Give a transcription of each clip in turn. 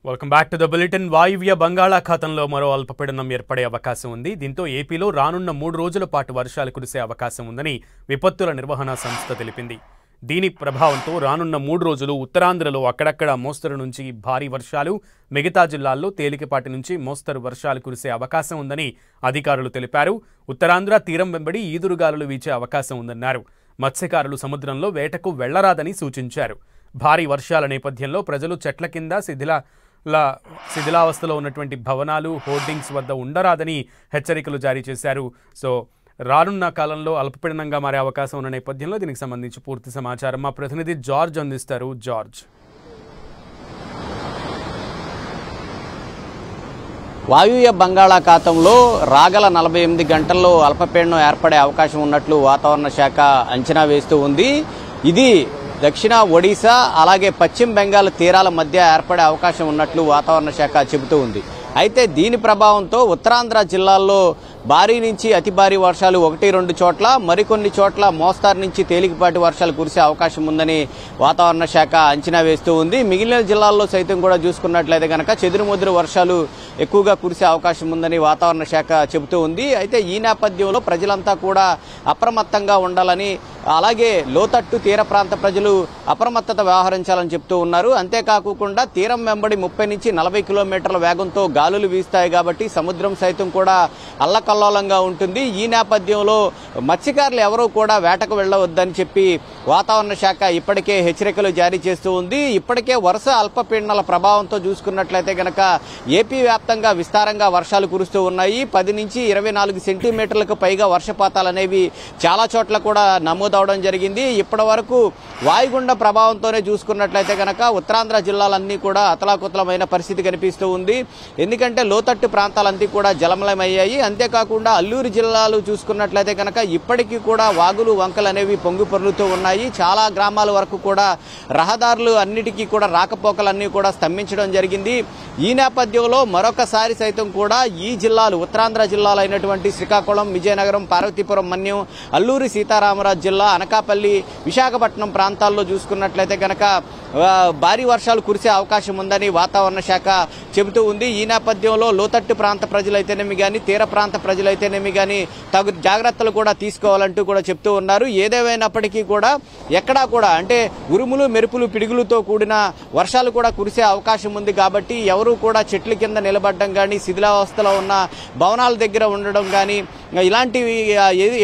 Welcome back to the bulletin. వాయువ్య బంగాళాఖాతంలో మరో అల్పపీడనం ఏర్పడే అవకాశం ఉంది. దీంతో ఏపీలో రానున్న 3 రోజుల పాటు వర్షాలు కురిసే అవకాశం ఉందని విపత్తుల నిర్వహణ సంస్థ తెలిపింది. దీని ప్రభావంతో రానున్న 3 రోజులు ఉత్తరాంధ్రలో అక్కడక్కడ మోస్తరు నుంచి భారీ వర్షాలు, మిగతా జిల్లాల్లో తేలికపాటి నుంచి మోస్తరు వర్షాలు కురిసే అవకాశం ఉందని అధికారులు తెలిపారు. ఉత్తరాంధ్ర తీరం వెంబడి ఈదురుగాలులు వీచే అవకాశం ఉందన్నారు. మత్స్యకారులు సముద్రంలో వేటకు వెళ్లరాదని సూచించారు. భారీ వర్షాల నేపథ్యంలో ప్రజలు చెట్ల కింద శిథిలావస్థలో ఉన్నటువంటి భవనాలు, హోర్డింగ్స్ వద్ద ఉండరాదని హెచ్చరికలు జారీ చేశారు. సో రానున్న కాలంలో అల్పపీడనంగా మారే అవకాశం ఉన్న నేపథ్యంలో దీనికి సంబంధించి పూర్తి సమాచారం మా ప్రతినిధి జార్జ్ అందిస్తారు. జార్జ్, వాయువ్య బంగాళాఖాతంలో రాగల 48 గంటల్లో అల్పపీడనం ఏర్పడే అవకాశం ఉన్నట్లు వాతావరణ శాఖ అంచనా వేస్తూ ఉంది. ఇది దక్షిణ ఒడిశా అలాగే పశ్చిమ బెంగాల్ తీరాల మధ్య ఏర్పడే అవకాశం ఉన్నట్లు వాతావరణ శాఖ చెబుతూ ఉంది. అయితే దీని ప్రభావంతో ఉత్తరాంధ్ర జిల్లాల్లో భారీ నుంచి అతి భారీ వర్షాలు 1-2 చోట్ల, మరికొన్ని చోట్ల మోస్తారు నుంచి తేలికపాటి వర్షాలు కురిసే అవకాశం ఉందని వాతావరణ శాఖ అంచనా వేస్తూ ఉంది. మిగిలిన జిల్లాల్లో సైతం కూడా చూసుకున్నట్లయితే కనుక చెదురుమదురు వర్షాలు ఎక్కువగా కురిసే అవకాశం ఉందని వాతావరణ శాఖ చెబుతూ ఉంది. అయితే ఈ నేపథ్యంలో ప్రజలంతా కూడా అప్రమత్తంగా ఉండాలని, అలాగే లోతట్టు తీర ప్రాంత ప్రజలు అప్రమత్తత వ్యవహరించాలని చెప్తూ ఉన్నారు. అంతేకాకుండా తీరం వెంబడి 30 నుంచి 40 కిలోమీటర్ల వేగంతో గాలులు వీస్తాయి కాబట్టి సముద్రం సైతం కూడా అల్లకల్లోలంగా ఉంటుంది. ఈ నేపథ్యంలో మత్స్యకారులు ఎవరూ కూడా వేటకు వెళ్లవద్దని చెప్పి వాతావరణ శాఖ ఇప్పటికే హెచ్చరికలు జారీ చేస్తూ ఉంది. ఇప్పటికే వరుస అల్పపీడనాల ప్రభావంతో చూసుకున్నట్లయితే గనక ఏపీ వ్యాప్తంగా విస్తారంగా వర్షాలు కురుస్తూ ఉన్నాయి. 10 నుంచి 24 సెంటీమీటర్లకు పైగా వర్షపాతాలు అనేవి చాలా చోట్ల కూడా నమోదవడం జరిగింది. ఇప్పటి వరకు వాయుగుండ ప్రభావంతోనే చూసుకున్నట్లయితే గనక ఉత్తరాంధ్ర జిల్లాలన్నీ కూడా అతలాకుతలమైన పరిస్థితి కనిపిస్తూ ఉంది. ఎందుకంటే లోతట్టు ప్రాంతాలన్నీ కూడా జలమయమయ్యాయి. అంతేకాకుండా అల్లూరు జిల్లాలు చూసుకున్నట్లయితే కనుక ఇప్పటికీ కూడా వాగులు వంకలు అనేవి పొంగి పొర్లుతూ ఉన్నాయి. చాలా గ్రామాల వరకు కూడా రహదారులు అన్నిటికీ కూడా రాకపోకలన్నీ కూడా స్తంభించడం జరిగింది. ఈ నేపథ్యంలో మరొకసారి సైతం కూడా ఈ జిల్లాలు ఉత్తరాంధ్ర జిల్లాలు అయినటువంటి శ్రీకాకుళం, విజయనగరం, పార్వతీపురం, మన్యం, అల్లూరి సీతారామరాజు జిల్లా, అనకాపల్లి, విశాఖపట్నం ప్రాంతాల్లో చూసుకున్నట్లయితే కనుక భారీ వర్షాలు కురిసే అవకాశం ఉందని వాతావరణ శాఖ చెబుతూ ఉంది. ఈ నేపథ్యంలో లోతట్టు ప్రాంత ప్రజలైతేనేమి కానీ, తీర ప్రాంత ప్రజలైతేనేమి కానీ తగు జాగ్రత్తలు కూడా తీసుకోవాలంటూ కూడా చెప్తూ ఉన్నారు. ఏదేమైనప్పటికీ కూడా ఎక్కడా కూడా అంటే ఉరుములు, మెరుపులు, పిడుగులతో కూడిన వర్షాలు కూడా కురిసే అవకాశం ఉంది. కాబట్టి ఎవరూ కూడా చెట్ల కింద నిలబడడం కానీ, శిథిలావస్థలో ఉన్న భవనాల దగ్గర ఉండడం కానీ, ఇలాంటివి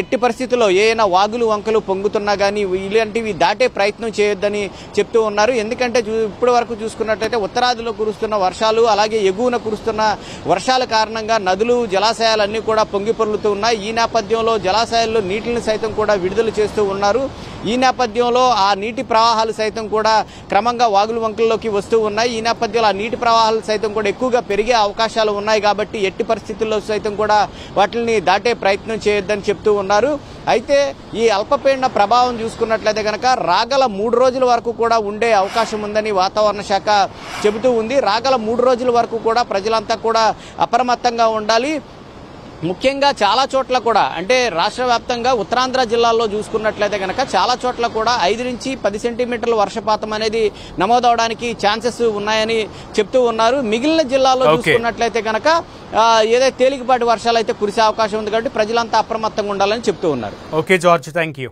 ఎట్టి పరిస్థితుల్లో ఏదైనా వాగులు వంకలు పొంగుతున్నా కానీ ఇలాంటివి దాటే ప్రయత్నం చేయొద్దని చెప్తూ ఉన్నారు. ఎందుకంటే ఇప్పటి వరకు చూసుకున్నట్లయితే ఉత్తరాదిలో కురుస్తున్న వర్షాలు, అలాగే ఎగువన కురుస్తున్న వర్షాల కారణంగా నదులు, జలాశయాలన్నీ కూడా పొంగి పొర్లుతూ ఉన్నాయి. ఈ నేపథ్యంలో జలాశయాల్లో నీటిని సైతం కూడా విడుదల చేస్తూ ఉన్నారు. ఈ నేపథ్యంలో ఆ నీటి ప్రవాహాలు సైతం కూడా క్రమంగా వాగులు వంకల్లోకి వస్తూ ఉన్నాయి. ఈ నేపథ్యంలో ఆ నీటి ప్రవాహాలు సైతం కూడా ఎక్కువగా పెరిగే అవకాశాలు ఉన్నాయి. కాబట్టి ఎట్టి పరిస్థితుల్లో సైతం కూడా వాటిని దాటే ప్రయత్నం చేయొద్దని చెప్తూ ఉన్నారు. అయితే ఈ అల్పపీడన ప్రభావం చూసుకున్నట్లయితే కనుక రాగల 3 రోజుల వరకు కూడా ఉండే అవకాశం ఉందని వాతావరణ శాఖ చెబుతూ ఉంది. రాగల 3 రోజుల వరకు కూడా ప్రజలంతా కూడా అప్రమత్తంగా ఉండాలి. ముఖ్యంగా చాలా చోట్ల కూడా అంటే రాష్ట్ర వ్యాప్తంగా ఉత్తరాంధ్ర జిల్లాల్లో చూసుకున్నట్లయితే కనుక చాలా చోట్ల కూడా 5 నుంచి 10 సెంటీమీటర్ల వర్షపాతం అనేది నమోదవడానికి ఛాన్సెస్ ఉన్నాయని చెప్తూ ఉన్నారు. మిగిలిన జిల్లాల్లో చూసుకున్నట్లయితే కనుక ఏదైతే తేలికపాటి వర్షాలు అయితే కురిసే అవకాశం ఉంది కాబట్టి ప్రజలంతా అప్రమత్తంగా ఉండాలని చెప్తూ ఉన్నారు. Okay George, thank you.